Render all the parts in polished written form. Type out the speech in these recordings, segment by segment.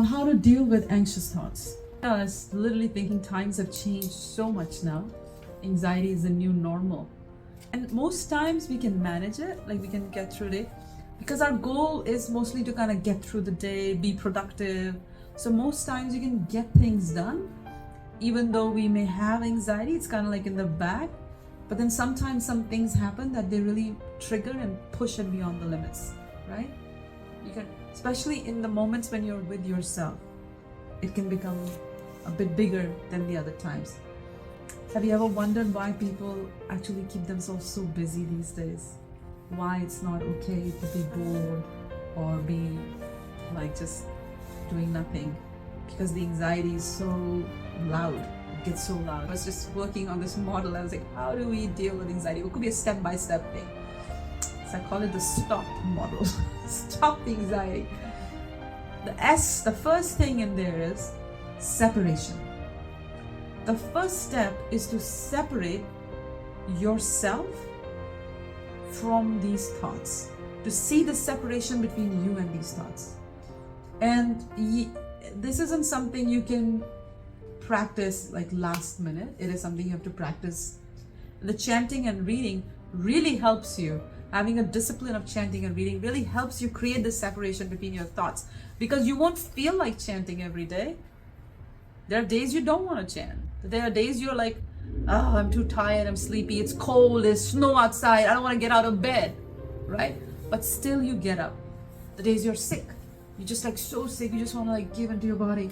on how to deal with anxious thoughts. I was literally thinking times have changed so much now. Anxiety is the new normal. And most times we can manage it, like we can get through it, because our goal is mostly to kind of get through the day, be productive. So most times you can get things done. Even though we may have anxiety, it's kind of like in the back. But then sometimes some things happen that they really trigger and push it beyond the limits, right? You can, especially in the moments when you're with yourself, it can become a bit bigger than the other times. Have you ever wondered why people actually keep themselves so busy these days? Why it's not okay to be bored or be like just doing nothing? Because the anxiety is so loud. It gets so loud. I was just working on this model. I was like, how do we deal with anxiety? It could be a step-by-step thing. So I call it the STOP model. Stop the anxiety. The first thing in there is separation. The first step is to separate yourself from these thoughts, to see the separation between you and these thoughts. And this isn't something you can practice like last minute. It is something you have to practice. The chanting and reading really helps you. Having a discipline of chanting and reading really helps you create this separation between your thoughts, because you won't feel like chanting every day. There are days you don't want to chant. There are days you're like, oh, I'm too tired, I'm sleepy, it's cold, there's snow outside, I don't want to get out of bed, right? But still you get up. The days you're sick, you're just like so sick, you just want to like give into your body,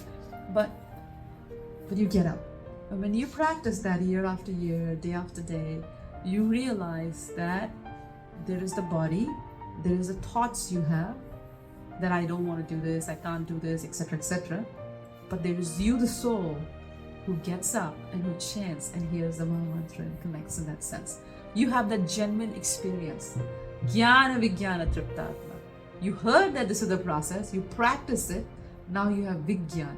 but you get up. And when you practice that year after year, day after day, you realize that there is the body, there is the thoughts you have, that I don't want to do this, I can't do this, etc., etc. But there is you, the soul, who gets up and who chants and hears the mantra and connects in that sense. You have that genuine experience. Jnana Vijnana Triptatma. You heard that this is the process, you practice it, now you have Vijnana.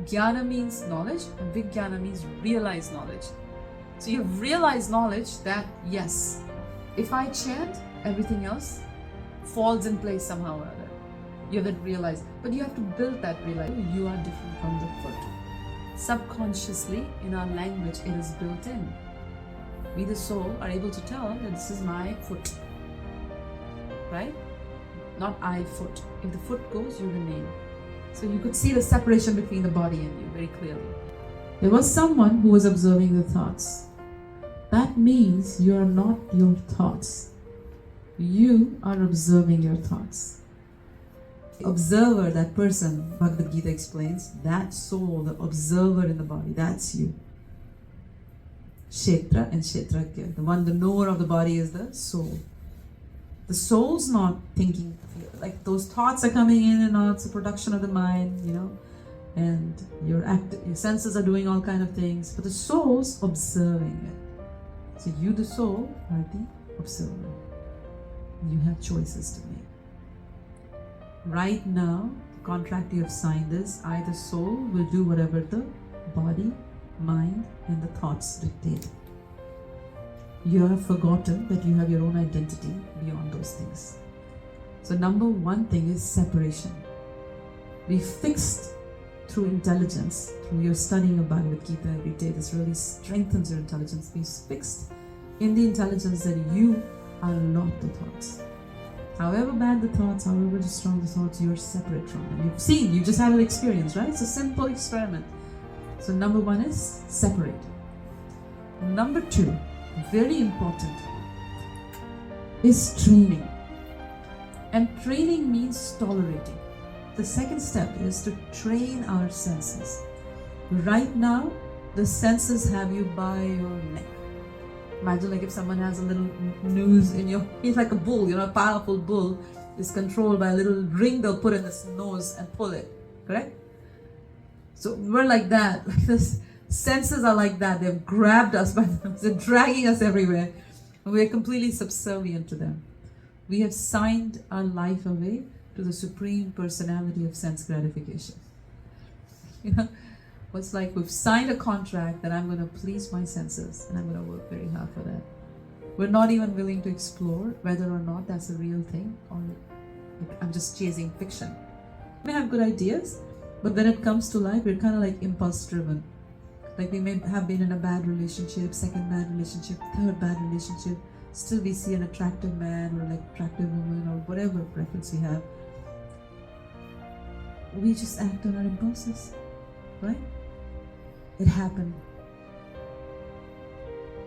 Jnana means knowledge and Vijnana means realized knowledge. So you have realized knowledge that yes, if I chant, everything else falls in place somehow or other. You have that realized, but you have to build that realization. You are different from the foot. Subconsciously, in our language, it is built in. We, the soul, are able to tell that this is my foot, right? Not I foot. If the foot goes, you remain. So you could see the separation between the body and you very clearly. There was someone who was observing the thoughts. That means you are not your thoughts. You are observing your thoughts. The observer, that person, Bhagavad-Gita explains, that soul, the observer in the body, that's you. Kshetra and Kshetragya. The knower of the body is the soul. The soul's not thinking, like those thoughts are coming in and out, it's a production of the mind, you know, and your senses are doing all kind of things, but the soul's observing it. So you, the soul, are the observer. You have choices to make. Right now, the contract you have signed is, I, the soul, will do whatever the body, mind, and the thoughts dictate. You have forgotten that you have your own identity beyond those things. So number one thing is separation. We fixed through intelligence, through your studying of Bhagavad Gita every day, this really strengthens your intelligence. We fixed in the intelligence that you are not the thoughts. However bad the thoughts, however strong the thoughts, you're separate from them. You've seen, you just had an experience, right? It's a simple experiment. So number one is separate. Number two, very important, is training. And training means tolerating. The second step is to train our senses. Right now, the senses have you by your neck. Imagine like if someone has a little noose in your, he's like a bull, you know, a powerful bull is controlled by a little ring they'll put in his nose and pull it, correct? So we're like that, like this, senses are like that. They've grabbed us by the nose, they're dragging us everywhere, and we're completely subservient to them. We have signed our life away to the supreme personality of sense gratification. You know, it's like we've signed a contract that I'm going to please my senses and I'm going to work very hard for that. We're not even willing to explore whether or not that's a real thing or I'm just chasing fiction. We may have good ideas, But when it comes to life, we're kind of like impulse driven. Like we may have been in a bad relationship, second bad relationship, third bad relationship. Still we see an attractive man or like attractive woman or whatever preference we have. We just act on our impulses, right? It happened.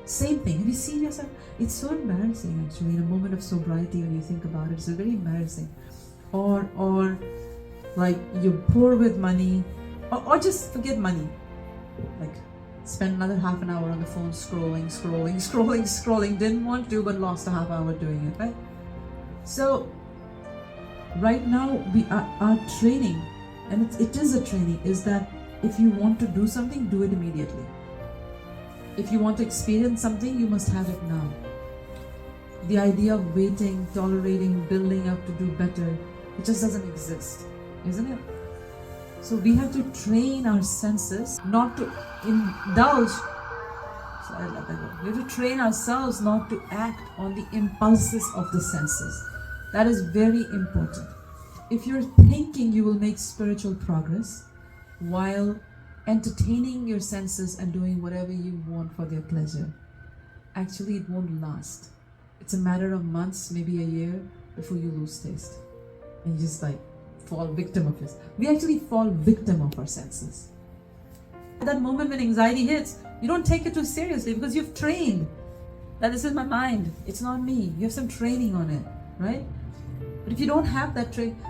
Same thing. Have you seen yourself? It's so embarrassing actually in a moment of sobriety when you think about it. It's very embarrassing. Or like you're poor with money, or just forget money. Like spend another half an hour on the phone scrolling. Didn't want to, but lost a half hour doing it, right? So right now we are training, and it is a training, is that if you want to do something, do it immediately. If you want to experience something, you must have it now. The idea of waiting, tolerating, building up to do better, it just doesn't exist, isn't it? So we have to train our senses not to indulge. Sorry, let that go. We have to train ourselves not to act on the impulses of the senses. That is very important. If you're thinking you will make spiritual progress while entertaining your senses and doing whatever you want for their pleasure, actually it won't last. It's a matter of months, maybe a year, before you lose taste. And you just like fall victim of this. We actually fall victim of our senses. At that moment when anxiety hits, you don't take it too seriously because you've trained that this is my mind, it's not me. You have some training on it, right? But if you don't have that training,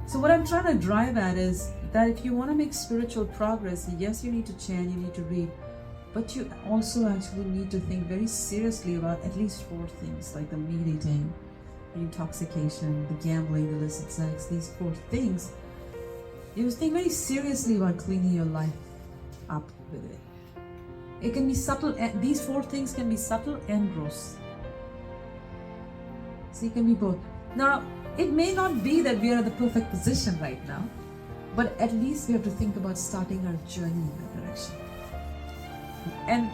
so what I'm trying to drive at is that if you want to make spiritual progress, yes, you need to chant, you need to read, but you also actually need to think very seriously about at least 4 things, like the meat eating, the intoxication, the gambling, the illicit sex, these 4 things. You think very seriously about cleaning your life up with it. It can be subtle, and these 4 things can be subtle and gross. So it can be both. Now, it may not be that we are at the perfect position right now, but at least we have to think about starting our journey in that direction. And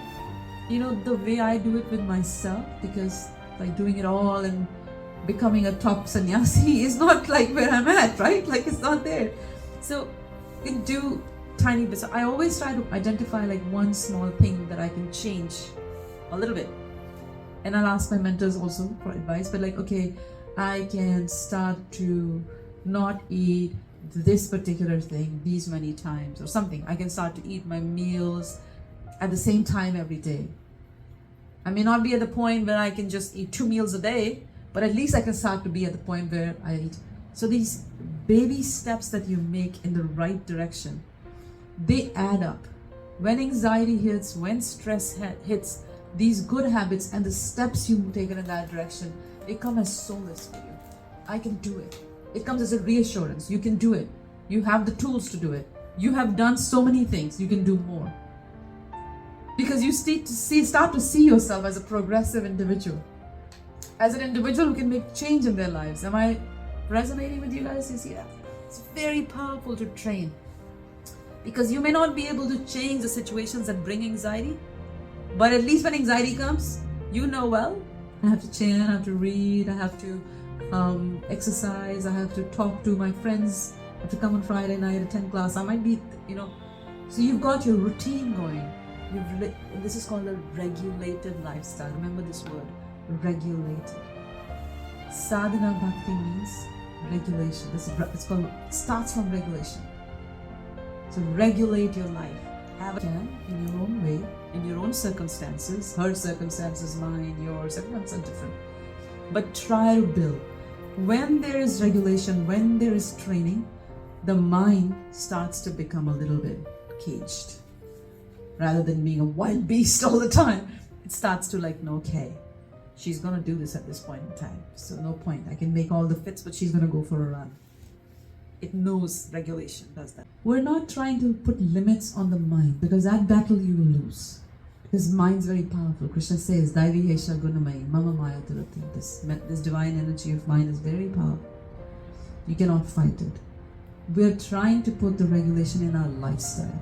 you know, the way I do it with myself, because like doing it all and becoming a top sannyasi is not like where I'm at, right? Like it's not there. So you can do tiny bits. I always try to identify like one small thing that I can change a little bit. And I'll ask my mentors also for advice, but like, okay, I can start to not eat this particular thing these many times or something. I can start to eat my meals at the same time every day. I may not be at the point where I can just eat 2 meals a day, but at least I can start to be at the point where I eat. So these baby steps that you make in the right direction, they add up. When anxiety hits, when stress hits, these good habits and the steps you take in that direction, they come as solace for you. I can do it. It comes as a reassurance. You can do it. You have the tools to do it. You have done so many things. You can do more. Because you start to see yourself as a progressive individual. As an individual who can make change in their lives. Am I resonating with you guys? You see that? It's very powerful to train. Because you may not be able to change the situations that bring anxiety, but at least when anxiety comes, you know, well, I have to chant, I have to read, I have to exercise, I have to talk to my friends, I have to come on Friday night, attend class. I might be, you know, so you've got your routine going. This is called a regulated lifestyle. Remember this word, regulated. Sadhana bhakti means regulation. It starts from regulation. So regulate your life. Have it in your own way, in your own circumstances. Her circumstances, mine, yours, everyone's different. But try to build. When there is regulation, when there is training, the mind starts to become a little bit caged. Rather than being a wild beast all the time, it starts to like, no, okay, she's gonna do this at this point in time. So no point. I can make all the fits, but she's gonna go for a run. It knows regulation, does that. We're not trying to put limits on the mind, because that battle you will lose. Because mind's very powerful. Krishna says, Daivi Isha Gunamai, Mama Maya Tilati. This divine energy of mind is very powerful. You cannot fight it. We're trying to put the regulation in our lifestyle.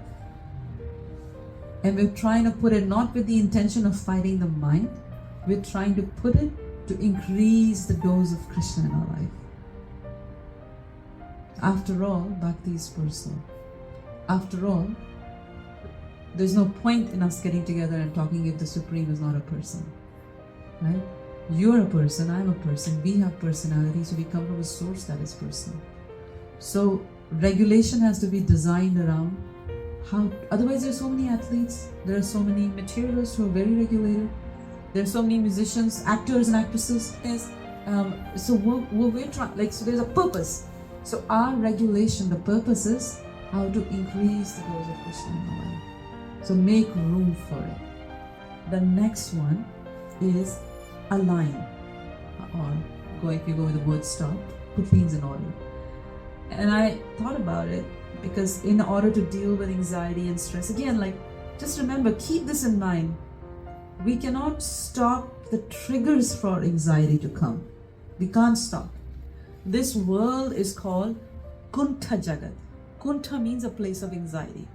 And we're trying to put it not with the intention of fighting the mind. We're trying to put it to increase the dose of Krishna in our life. After all, bhakti is personal. After all, there's no point in us getting together and talking if the Supreme is not a person, right? You're a person, I'm a person, we have personality, so we come from a source that is personal. So regulation has to be designed around how, otherwise there's so many athletes, there are so many materialists who are very regulated, there are so many musicians, actors and actresses. So we're trying, like, so there's a purpose. So our regulation, the purpose is how to increase the glories of Krishna in our life. So make room for it. The next one is align, or if you go with the word stop, put things in order. And I thought about it because in order to deal with anxiety and stress, again, like, just remember, keep this in mind. We cannot stop the triggers for anxiety to come. We can't stop. This world is called Kuntha Jagat. Kuntha means a place of anxiety.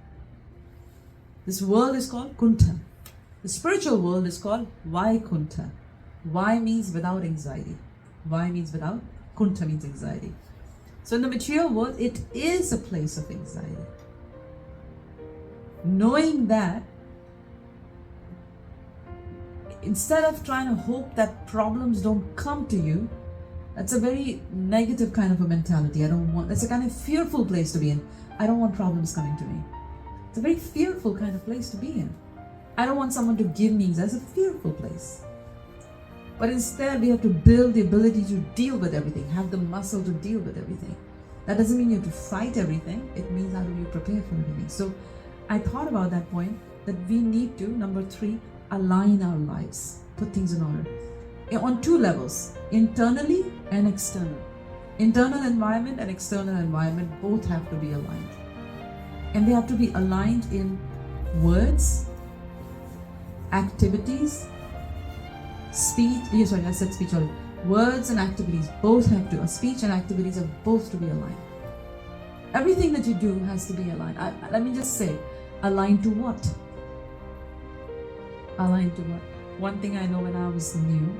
This world is called Kuntha. The spiritual world is called Vaikuntha. Vai means without anxiety. Vai means without. Kuntha means anxiety. So in the material world, it is a place of anxiety. Knowing that, instead of trying to hope that problems don't come to you, that's a very negative kind of a mentality. That's a kind of fearful place to be in. I don't want problems coming to me. It's a very fearful kind of place to be in. I don't want someone to give me, that's a fearful place. But instead, we have to build the ability to deal with everything, have the muscle to deal with everything. That doesn't mean you have to fight everything. It means how do you prepare for everything. So I thought about that point, that we need to, number 3, align our lives, put things in order. On 2 levels, internally and external. Internal environment and external environment both have to be aligned. And they have to be aligned in words, activities, speech. I said speech already. Words and activities both have to, speech and activities are both to be aligned. Everything that you do has to be aligned. Let me just say, aligned to what? Aligned to what? One thing I know when I was new,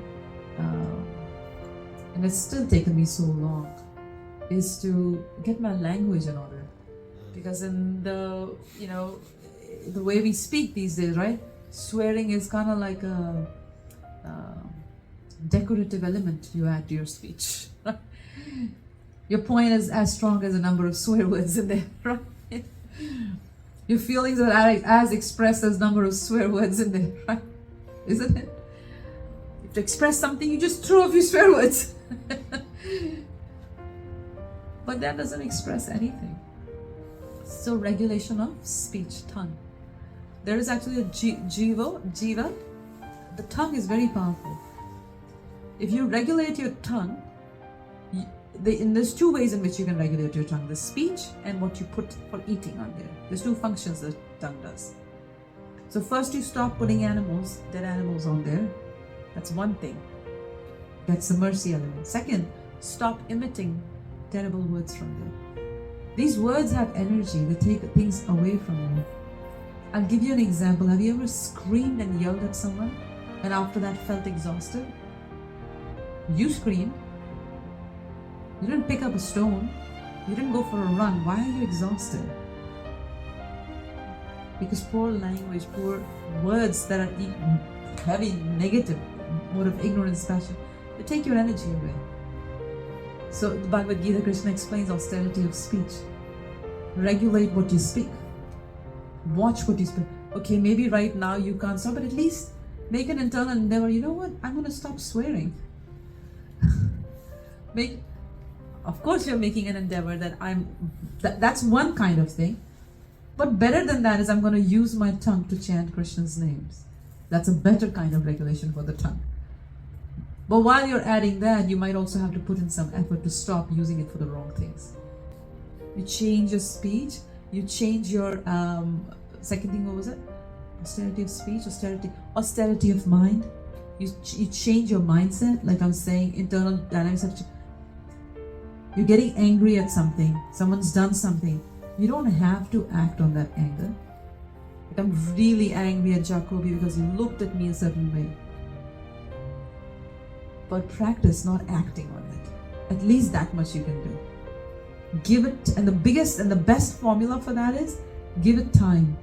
and it's still taken me so long, is to get my language in order. Because in the way we speak these days, right? Swearing is kind of like a decorative element you add to your speech. Your point is as strong as a number of swear words in there, right? Your feelings are as expressed as number of swear words in there, right? Isn't it? If to express something, you just throw a few swear words. But that doesn't express anything. So regulation of speech, tongue. There is actually a jiva. The tongue is very powerful. If you regulate your tongue, there's 2 ways in which you can regulate your tongue. The speech and what you put for eating on there. There's 2 functions the tongue does. So first you stop putting dead animals on there. That's one thing. That's the mercy element. Second, stop emitting terrible words from there. These words have energy. They take things away from you. I'll give you an example. Have you ever screamed and yelled at someone and after that felt exhausted? You screamed. You didn't pick up a stone. You didn't go for a run. Why are you exhausted? Because poor language, poor words that are heavy, negative, more of ignorance, passion, they take your energy away. So the Bhagavad-Gita, Krishna explains austerity of speech. Regulate what you speak. Watch what you speak. Okay, maybe right now you can't stop, but at least make an internal endeavor. You know what? I'm going to stop swearing. Of course you're making an endeavor that's one kind of thing. But better than that is I'm going to use my tongue to chant Krishna's names. That's a better kind of regulation for the tongue. But while you're adding that, you might also have to put in some effort to stop using it for the wrong things. You change your speech, you change your, second thing, what was it? Austerity of speech, austerity of mind. You change your mindset, like I'm saying, internal dynamics have to. You're getting angry at something, someone's done something. You don't have to act on that anger. Like I'm really angry at Jacoby because he looked at me a certain way. But practice not acting on it. At least that much you can do. Give it, and the biggest and the best formula for that is Give it time.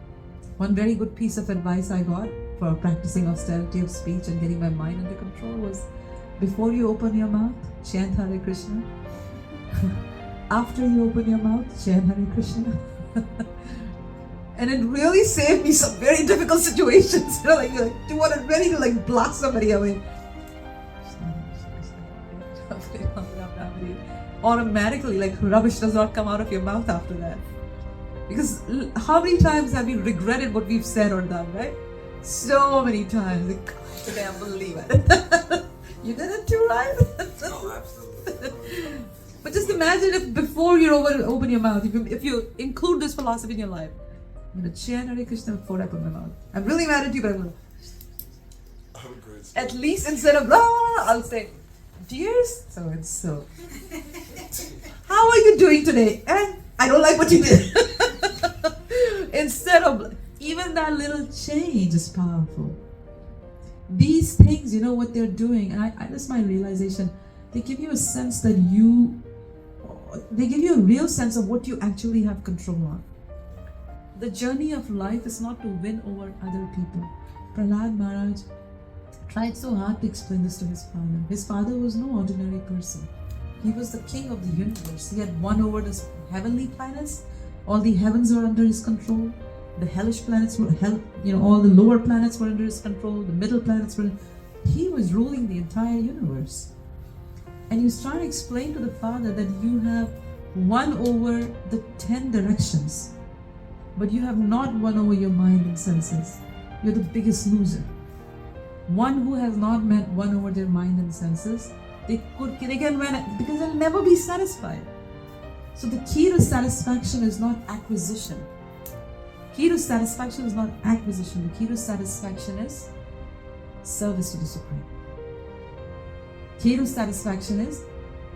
One very good piece of advice I got for practicing austerity of speech and getting my mind under control was, before you open your mouth, chant Hare Krishna. After you open your mouth, chant Hare Krishna. And it really saved me some very difficult situations. You know, like you want to ready to like blast somebody away. Automatically, like rubbish does not come out of your mouth after that. Because how many times have we regretted what we've said or done, right? So many times. Like, gosh, I can't believe it. You did it too, right? Oh, absolutely. But just imagine if before you open your mouth, if you include this philosophy in your life, I'm going to chant Hare Krishna before I open my mouth. I'm really mad at you, but I'm going to. At least instead of blah, I'll say, dears so and so, how are you doing today? And I don't like what you did. Instead of, even that little change is powerful. These things, you know what they're doing, and I that's my realization, they give you a sense that they give you a real sense of what you actually have control on. The journey of life is not to win over other people. Prahlad Maharaj tried so hard to explain this to his father. His father was no ordinary person. He was the king of the universe. He had won over the heavenly planets. All the heavens were under his control. The hellish planets were all the lower planets were under his control. The middle planets were. He was ruling the entire universe. And he was trying to explain to the father that you have won over the 10 directions, but you have not won over your mind and senses. You're the biggest loser. One who has not won over their mind and senses, they can win because they'll never be satisfied. So the key to satisfaction is not acquisition. Key to satisfaction is not acquisition. The key to satisfaction is service to the Supreme. Key to satisfaction is,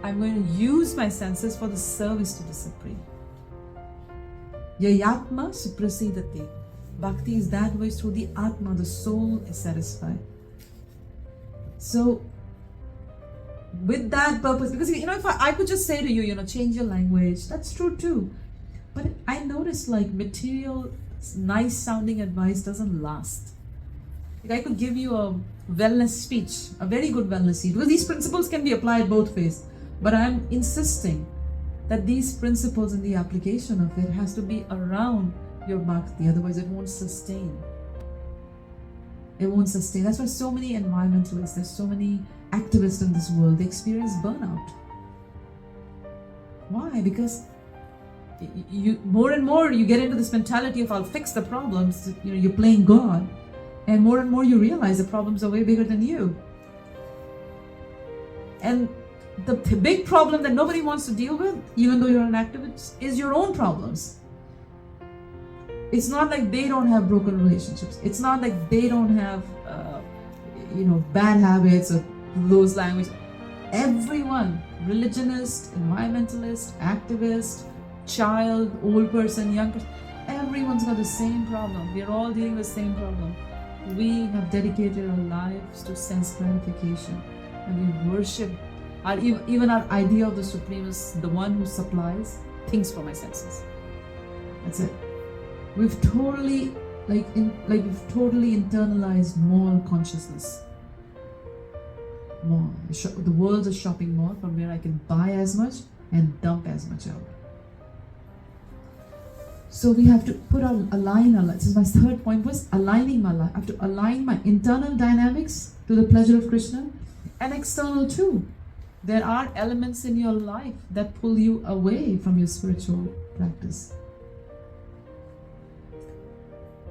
I'm going to use my senses for the service to the Supreme. Yayatma suprasidati. Bhakti is that way through the Atma, the soul is satisfied. So, with that purpose, because if I could just say to you, change your language, that's true too. But I noticed like material, nice sounding advice doesn't last. Like I could give you a wellness speech, a very good wellness speech, because these principles can be applied both ways. But I'm insisting that these principles and the application of it has to be around your bhakti, otherwise it won't sustain. It won't sustain. That's why so many environmentalists, there's so many activists in this world, they experience burnout. Why? Because you more and more you get into this mentality of I'll fix the problems, you're playing God, and more you realize the problems are way bigger than you. And the big problem that nobody wants to deal with, even though you're an activist, is your own problems. It's not like they don't have broken relationships. It's not like they don't have, bad habits or those language. Everyone, religionist, environmentalist, activist, child, old person, young person, everyone's got the same problem. We're all dealing with the same problem. We have dedicated our lives to sense gratification, and we worship. Even our idea of the Supreme is the one who supplies things for my senses. That's it. We've totally internalized mall consciousness. Mall. The world's a shopping mall from where I can buy as much and dump as much out. So we have to align our life. This is my third point, was aligning my life. I have to align my internal dynamics to the pleasure of Krishna, and external too. There are elements in your life that pull you away from your spiritual practice.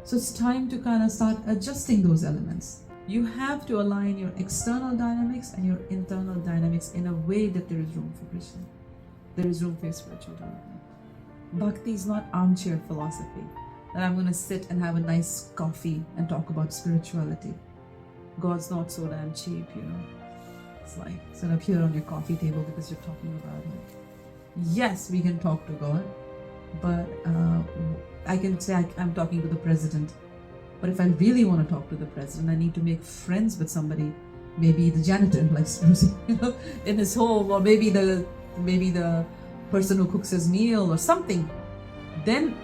So it's time to kind of start adjusting those elements. You have to align your external dynamics and your internal dynamics in a way that there is room for Krishna. There is room for your spiritual development. Bhakti is not armchair philosophy, that I'm going to sit and have a nice coffee and talk about spirituality. God's not so damn cheap, It's like sort of here on your coffee table because you're talking about Him. Yes, we can talk to God, but I can say I'm talking to the president. But if I really want to talk to the president, I need to make friends with somebody, maybe the janitor, like in his home, or maybe the person who cooks his meal or something. Then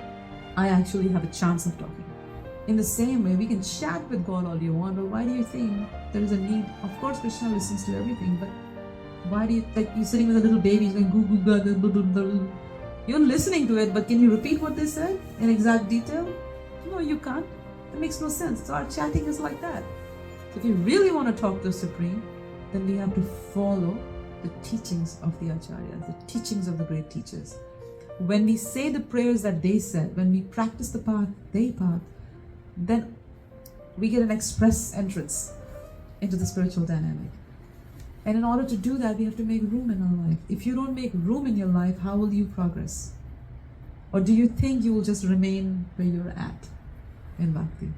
I actually have a chance of talking. In the same way, we can chat with God all you want, but why do you think there is a need? Of course, Krishna listens to everything, but why do you, like you're sitting with a little baby, he's going goo goo gaga, blah, blah, blah. You're listening to it, but can you repeat what they said in exact detail? No, you can't. It makes no sense. So our chatting is like that. So if you really want to talk to the Supreme, then we have to follow the teachings of the Acharyas, the teachings of the great teachers. When we say the prayers that they said, when we practice the path they path, then we get an express entrance into the spiritual dynamic. And in order to do that, we have to make room in our life. If you don't make room in your life, how will you progress? Or do you think you will just remain where you're at in Bhakti?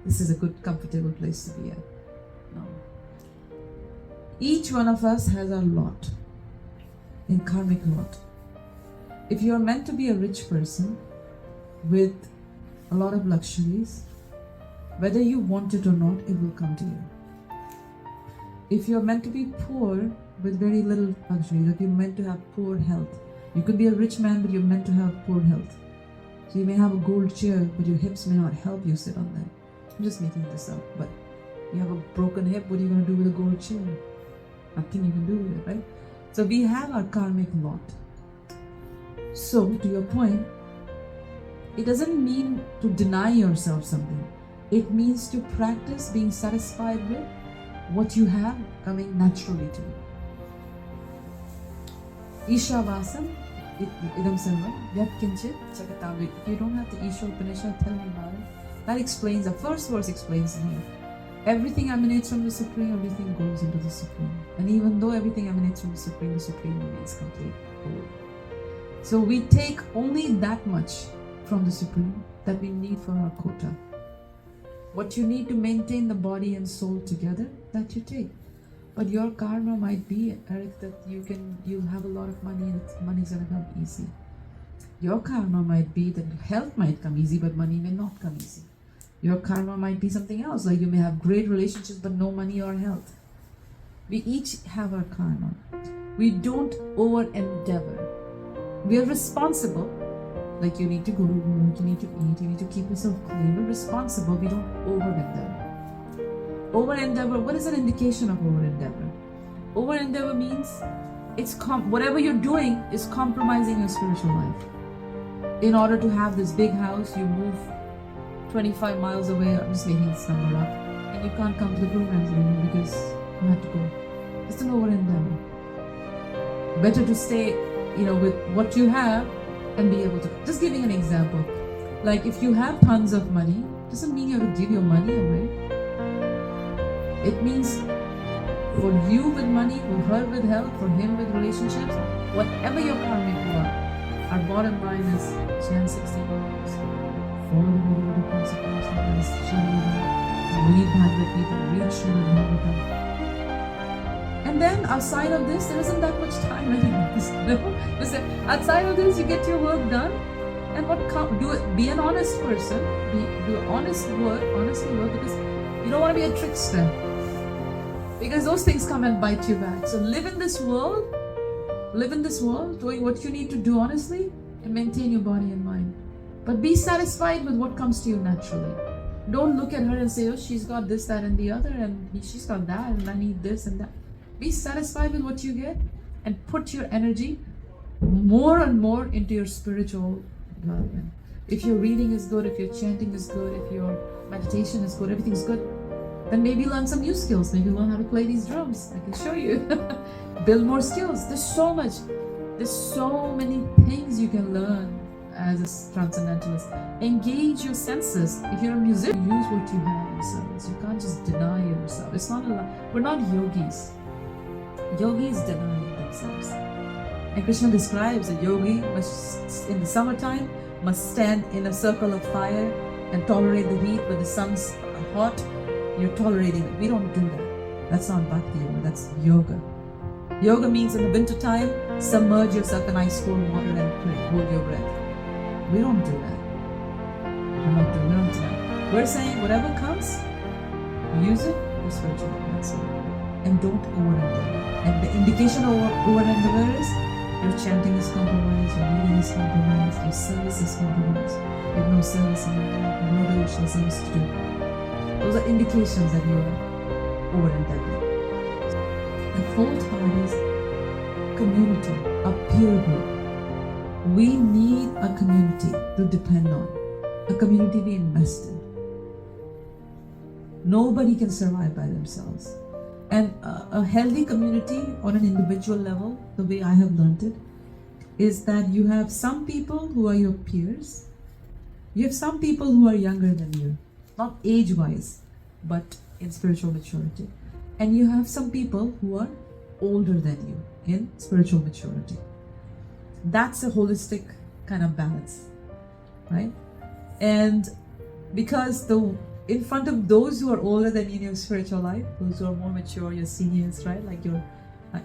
This is a good, comfortable place to be at. No. Each one of us has our lot, in karmic lot. If you are meant to be a rich person with a lot of luxuries, whether you want it or not, it will come to you. If you're meant to be poor with very little luxuries, if you're meant to have poor health, you could be a rich man, but you're meant to have poor health. So you may have a gold chair, but your hips may not help you sit on them. I'm just making this up, but you have a broken hip, what are you going to do with a gold chair? Nothing you can do with it, right? So we have our karmic lot. So, to your point, it doesn't mean to deny yourself something. It means to practice being satisfied with what you have coming naturally to you. Isha vasam idam sarvam yat kinchit jagatam. If you don't have the Isha Upanishad, tell me about it. That explains, the first verse explains here. Everything emanates from the Supreme, everything goes into the Supreme. And even though everything emanates from the Supreme remains complete, whole. So we take only that much from the Supreme that we need for our quota. What you need to maintain the body and soul together, that you take. But your karma might be, Eric, that you'll have a lot of money and money's gonna come easy. Your karma might be that health might come easy, but money may not come easy. Your karma might be something else, like you may have great relationships but no money or health. We each have our karma. We don't over-endeavor. We are responsible. Like you need to go to work, you need to eat, you need to keep yourself clean. We're responsible, we don't over-endeavor. Over-endeavor, what is an indication of over-endeavor? Over-endeavor means whatever you're doing is compromising your spiritual life. In order to have this big house, you move 25 miles away, I'm just making this number up, and you can't come to the programs anymore because you have to go. It's an over-endeavor. Better to stay, with what you have and be able to. Just giving an example. Like if you have tons of money, doesn't mean you have to give your money away. It means for you with money, for her with health, for him with relationships, whatever your karmic lot, our bottom line is Jan 60 dollars. Follow the Bhagavad principles of this Shanti, read Bhagavadgita, read Srimad Bhagavatam. And then outside of this, there isn't that much time anymore. Listen, outside of this, you get your work done, and be an honest person, do honestly work, because you don't want to be a trickster. Because those things come and bite you back. So live in this world, doing what you need to do honestly, and maintain your body and mind. But be satisfied with what comes to you naturally. Don't look at her and say, oh, she's got this, that, and the other, and she's got that, and I need this and that. Be satisfied with what you get and put your energy more and more into your spiritual development. If your reading is good, if your chanting is good, if your meditation is good, everything's good, then maybe learn some new skills. Maybe learn how to play these drums. I can show you. Build more skills. There's so many things you can learn as a transcendentalist. Engage your senses. If you're a musician, use what you have in service. You can't just deny yourself. It's not we're not yogis. Yogis deny themselves. And Krishna describes a yogi in the summertime must stand in a circle of fire and tolerate the heat when the sun's hot. You're tolerating it. We don't do that. That's not bhakti yoga, that's yoga. Yoga means in the winter time, submerge yourself in ice cold water and pray, hold your breath. We don't do that. We don't do that. We're saying whatever comes, use it for spiritual advancement. And don't over-endeavor. And the indication of over-endeavor is Your chanting is compromised, your reading is compromised, your service is compromised. You have no service in your life, you have no devotional service to do. Those are indications that you are overindebted. The fourth part is community, a peer group. We need a community to depend on, a community we invest in. Nobody can survive by themselves. And a healthy community on an individual level, the way I have learned it, is that you have some people who are your peers. You have some people who are younger than you, not age-wise, but in spiritual maturity. And you have some people who are older than you in spiritual maturity. That's a holistic kind of balance, right? And because in front of those who are older than you in your spiritual life, those who are more mature, your seniors, right? Like your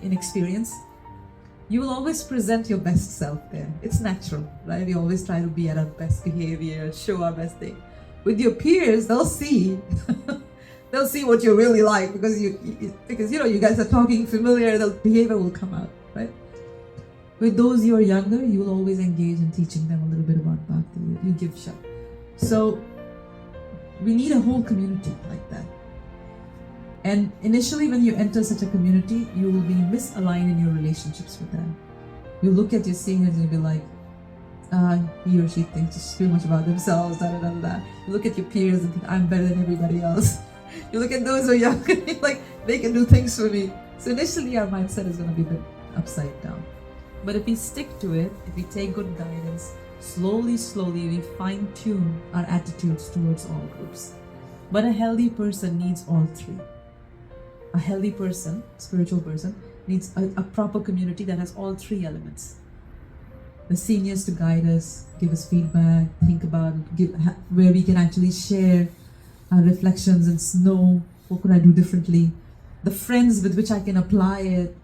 inexperience, you will always present your best self there. It's natural, right? We always try to be at our best behavior, show our best thing. With your peers, they'll see, they'll see what you're really like because you guys are talking familiar. The behavior will come out, right? With those you are younger, you will always engage in teaching them a little bit about bhakti. You give shot. So we need a whole community like that. And initially when you enter such a community, you will be misaligned in your relationships with them. You look at your seniors and you'll be like, he or she thinks too much about themselves, da da da da. You look at your peers and think, I'm better than everybody else. You look at those who are younger and you're like, they can do things for me. So initially our mindset is going to be a bit upside down. But if we stick to it, if we take good guidance, slowly we fine-tune our attitudes towards all groups. But a healthy person needs all three. A healthy person, spiritual person, needs a proper community that has all three elements. The seniors to guide us, give us feedback, think about where we can actually share our reflections and know what could I do differently. The friends with which I can apply it,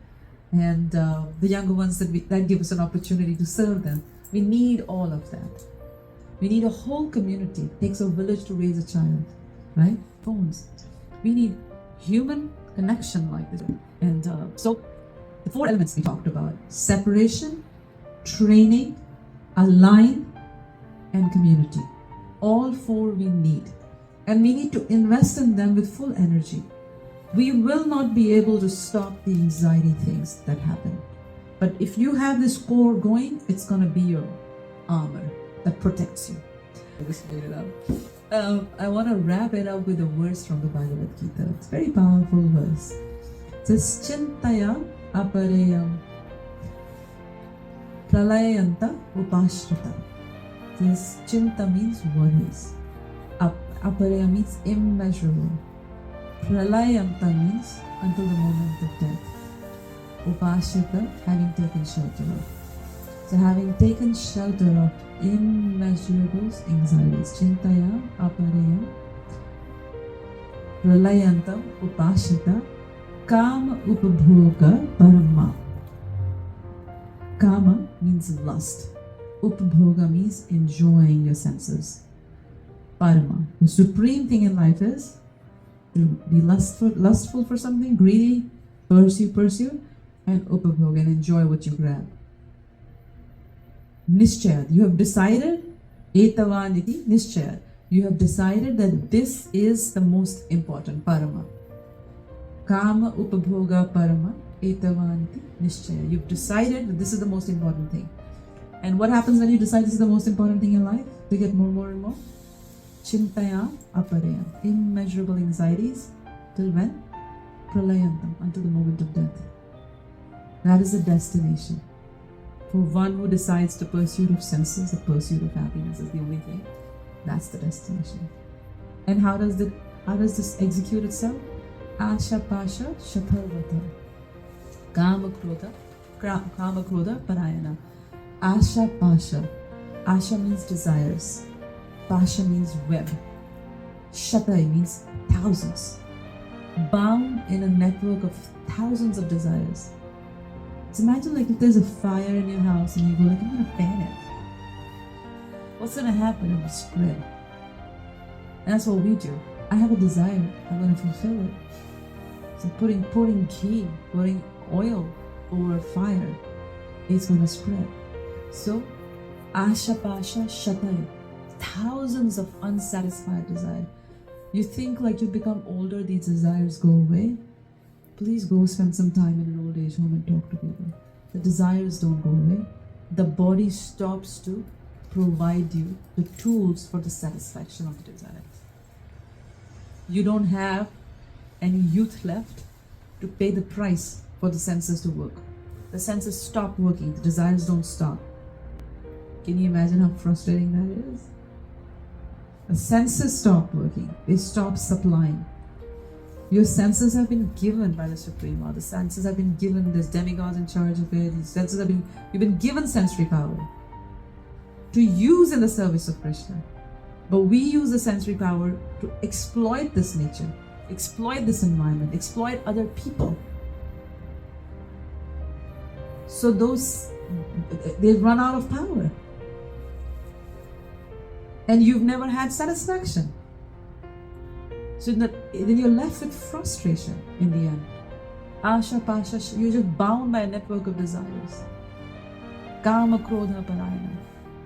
and the younger ones that give us an opportunity to serve them. We need all of that. We need a whole community. It takes a village to raise a child, right? Phones. We need human connection like this. And so the four elements we talked about: separation, training, align, and community. All four we need. And we need to invest in them with full energy. We will not be able to stop the anxiety things that happen. But if you have this core going, it's going to be your armor that protects you. I just made it up. I want to wrap it up with a verse from the Bhagavadgita. It's a very powerful verse. It says, Chintaya apareyam pralayanta upashrita. This chinta means worries. Aparaya means immeasurable. Pralayanta means until the moment of death. Upashrita, having taken shelter of. So having taken shelter of immeasurable anxieties. Chintaya aparaya pralayanta upashrita kama upabhoga parama. Kama means lust. Upabhoga means enjoying your senses. Parama. The supreme thing in life is to be lustful for something, greedy, pursue, and upabhoga, and enjoy what you grab. Nischayat. You have decided, etavaniti nischayat. You have decided that this is the most important, parama. Kama upabhoga parama etavaniti nischayat. You've decided that this is the most important thing. And what happens when you decide this is the most important thing in life? To get more and more? Chintaya aparaya. Immeasurable anxieties. Till when? Pralayantam. Until the moment of death. That is the destination. For one who decides the pursuit of senses, the pursuit of happiness is the only thing. That's the destination. And how does this execute itself? Asha pasha shatarvata. Kama krodha parayana. Asha pasha. Asha means desires. Pasha means web. Shatai means thousands. Bound in a network of thousands of desires. So imagine like if there's a fire in your house and you go like, I'm gonna fan it. What's gonna happen? It will spread. And that's what we do. I have a desire, I'm gonna fulfill it. So pouring ghee, pouring oil over fire. it's going to spread. So, Asha Pasha Shatai, thousands of unsatisfied desires. You think like you become older, these desires go away? Please go spend some time in an old age home and talk to people. The desires don't go away. The body stops to provide you the tools for the satisfaction of the desires. You don't have any youth left to pay the price for the senses to work. The senses stop working, the desires don't stop. Can you imagine how frustrating that is? The senses stop working, they stop supplying. Your senses have been given by the Supreme Lord. The senses have been given, there's demigods in charge of it. These senses have been, you've been given sensory power to use in the service of Krishna. But we use the sensory power to exploit this nature, exploit this environment, exploit other people. So they run out of power. And you've never had satisfaction. So then you're left with frustration in the end. Asha Pasha, you're just bound by a network of desires. Kama Krodha Parayana.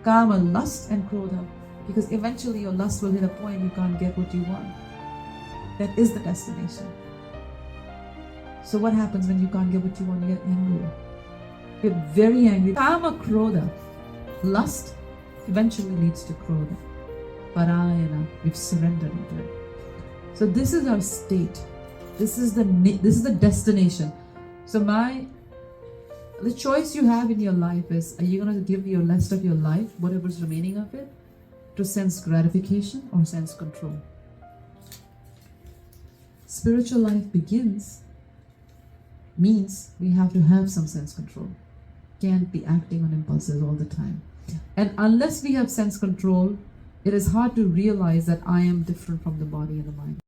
Kama, lust and Krodha. Because eventually your lust will hit a point you can't get what you want. That is the destination. So what happens when you can't get what you want? You get angry. You're very angry. Kama Krodha. Lust eventually leads to Krodha. Parayana. We've surrendered into it. So this is our state. This is the destination. So the choice you have in your life is, are you going to give your rest of your life, whatever's remaining of it, to sense gratification or sense control? Spiritual life means we have to have some sense control. Can't be acting on impulses all the time. And unless we have sense control, it is hard to realize that I am different from the body and the mind.